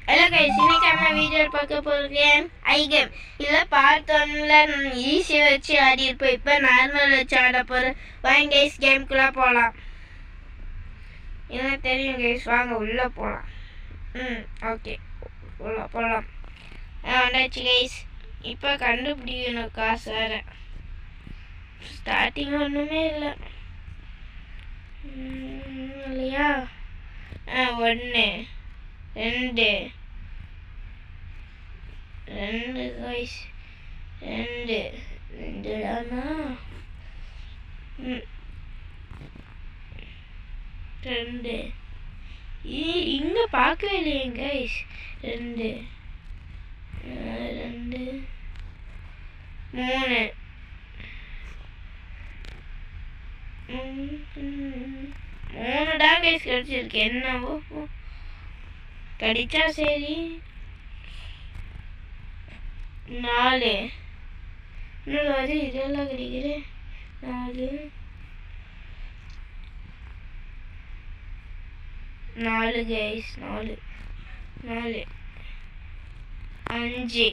Hello guys, இன்னைக்கான video பார்க்க போகிற கேம் ஐ கேம். இதில் பார்ட் 1ல் ஈஸியாக வச்சு ஆடி இருப்போம். இப்போ நார்மல் வச்சு ஆட போகிறோம். வாங்க கைஸ், கேமுக்குள்ளே போகலாம். என்ன தெரியும் கைஸ், வாங்க உள்ளே போகலாம். ஓகே, உள்ளே போகலாம். வந்தாச்சு கைஸ். இப்போ கண்டுபிடிக்கணும் காசு வேறு. ஸ்டார்டிங் ஒன்றுமே இல்லை இல்லையா? 1 2 guys, 2 தானா? 2 இங்க பார்க்கவே இல்லையே guys. 2 3 தான் guys கிடைச்சிருக்கு. என்னவோ கடிச்சா சரி. 4 இன்னொரு வந்து இதெல்லாம் கிடைக்கிறேன். 4 கைஸ், 4 5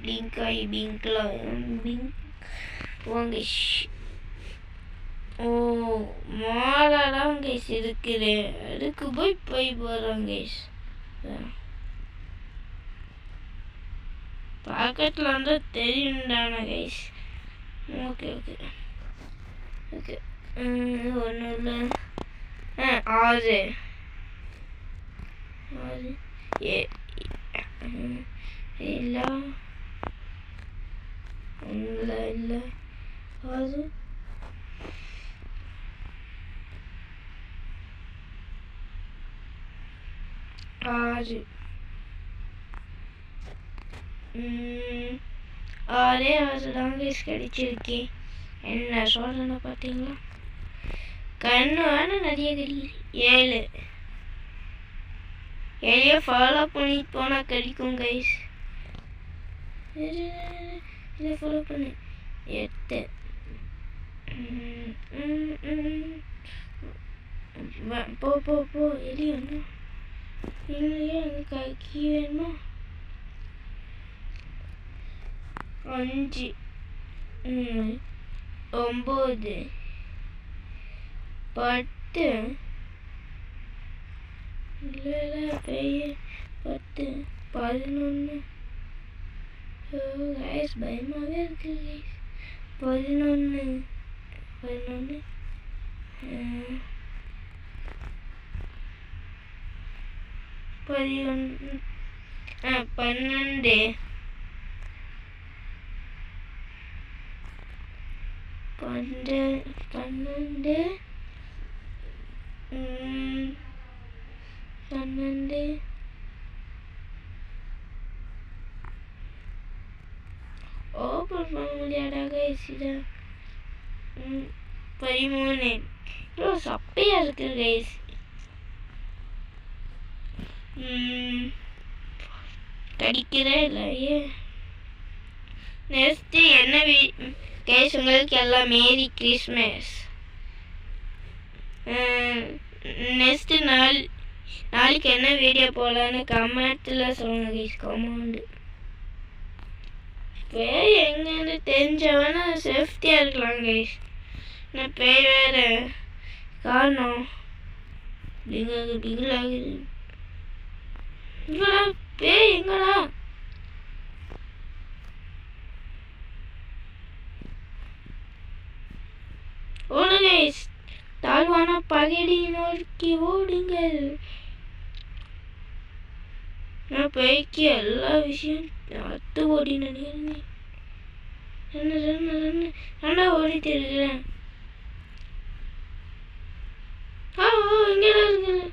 பிங்காய் பிங்க் வாங்க. ஓ, மாலாலாம் கைஸ் இருக்குது. அதுக்கு போய் போகிறோம் கைஸ். பாக்கெட்டில் வந்து தெரியுண்டான கைஸ். ஓகே ஒன்றும் இல்லை. 6 இல்லை 6 6 தாங்க கிடைச்சிருக்கேன். என்ன சொல்றேன்னு பார்த்தீங்களா? கண்ணு வேணா நிறைய கிடைக்குது. 7 ஃபாலோ பண்ணிட்டு போனால் கிடைக்கும் கைஸ். இதை ஃபாலோ பண்ணு. 8 போ எலி ஒன்று இல்லையா? எனக்கு கீ வேணுமா? 5 9 10 இல்லை பெரிய 10 11 கைஸ் பயமாகவே இருக்கு கைஸ். 11 12 ஓப்பன் பண்ண முடியாதா கைஸ்? இதை 13 சப்பையா இருக்கு கைஸ். கடிக்கிறே இல்லையே. நெக்ஸ்ட் என்ன கைஸ், உங்களுக்கு எல்லாம் மேரி கிறிஸ்மஸ். நெக்ஸ்ட் நாளைக்கு என்ன வீடியோ போடலான்னு கமெண்ட்டில் சொல்லுங்க கைஸ். கமெண்ட் பேய் எங்கேருந்து தெரிஞ்சவனா சேஃப்டியாக இருக்கலாம் கைஸ். நான் பேய் வேறு காரணம் பிகிலாகுது. இங்கடா பேய், எங்கடா? ஓடு கைஸ், தாழ்வான பகடி நோக்கி ஓடுங்கள். நான் பேய்க்கு எல்லா விஷயம் அத்து ஓடி நினைக்கிறேன். நல்லா ஓடிட்டு இருக்கிறேன். இங்கடா இருக்குது.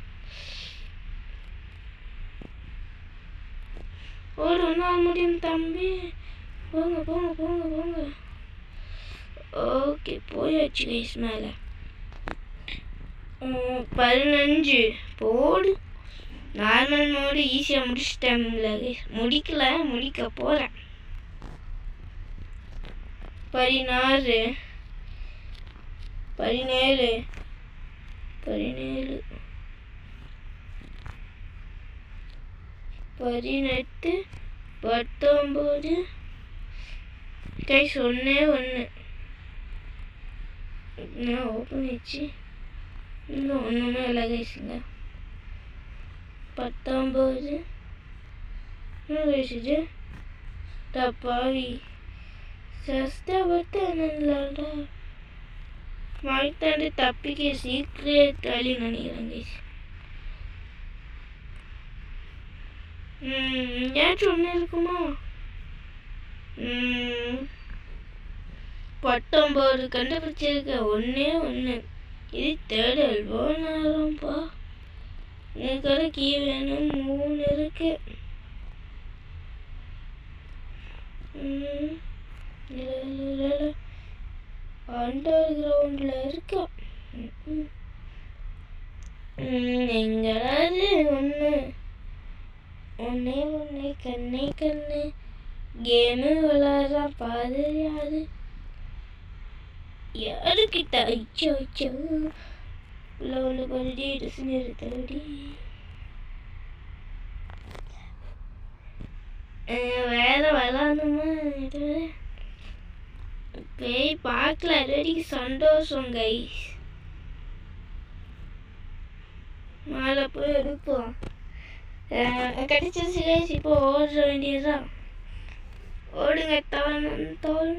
ஓடுனா முடியும் தம்பி. போங்க. ஓகே, போயாச்சு கைஸ். மேலே 15 போடு. நார்மல் மோடு ஈஸியாக முடிச்சிட்டேன்ல கைஸ். முடிக்க போகிறேன். 16 17 17 18 19 கைஸ் ஒன்று நான் ஓப்பன் ஆச்சு இன்னும் ஒன்றுமே இல்லை கைஸுங்க 19 கைஸு தப்பாவி சஸ்தப்பட்டு என்னடா வாழ்த்தாண்டு தப்பிக்க சீக்ரெட் வழி நினைக்கிறேன் கைஸ் ஏதாச்சும் ஒன்று இருக்குமா 19 கண்டுபிடிச்சிருக்க ஒன்று இது தேடல் போனாரும்பா எனக்கு கீ வேணும் 3 இருக்கு அண்டர் கிரவுண்ட்ல இருக்க எங்கடாது ஒன்னே கண்ணு கேமு விளையாடுறா பாது யாருக்கிட்ட ஐச்சோ உள்ள படி நிறுத்தடி வேற விளாடணுமா இது பேய் பார்க்கல ரெடி சந்தோஷம் கைஸ் மேலே போய் எடுப்போம் கிடைச்சிருச்சு கைஸ் இப்போ ஓட வேண்டியதுதான் ஓடுங்க தோல்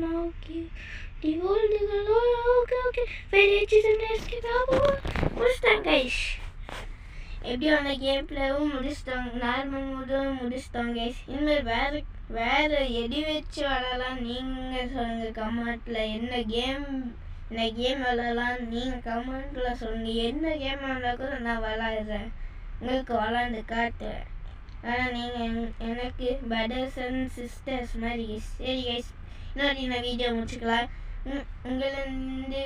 நோக்கி ஓகே முடிச்சிட்டேன் கைஸ் எப்படியும் அந்த கேம் பிளேவும் முடிச்சிட்டாங்க நார்மல் மோடும் முடிச்சிட்டாங்க கைஸ் இனிமேல் வேறு எடி வச்சு விளாடலாம் நீங்கள் சொல்லுங்கள் கமெண்ட்டில் என்ன கேம் விளாடலாம் நீங்கள் கமெண்ட்டில் சொல்லுங்கள் என்ன கேம் விளாட நான் விளாடுறேன் உங்களுக்கு விளாண்டு காட்டுவேன் ஆனால் நீங்கள் எனக்கு பிரதர்ஸ் அண்ட் சிஸ்டர்ஸ் மாதிரி கைஸ் சரி கைஸ் இன்னொரு நான் வீடியோ முடிச்சுக்கலாம் உங்களிருந்து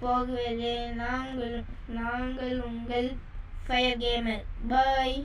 போகுவது நாங்கள் உங்கள் ஃபயர் கேமர் பாய்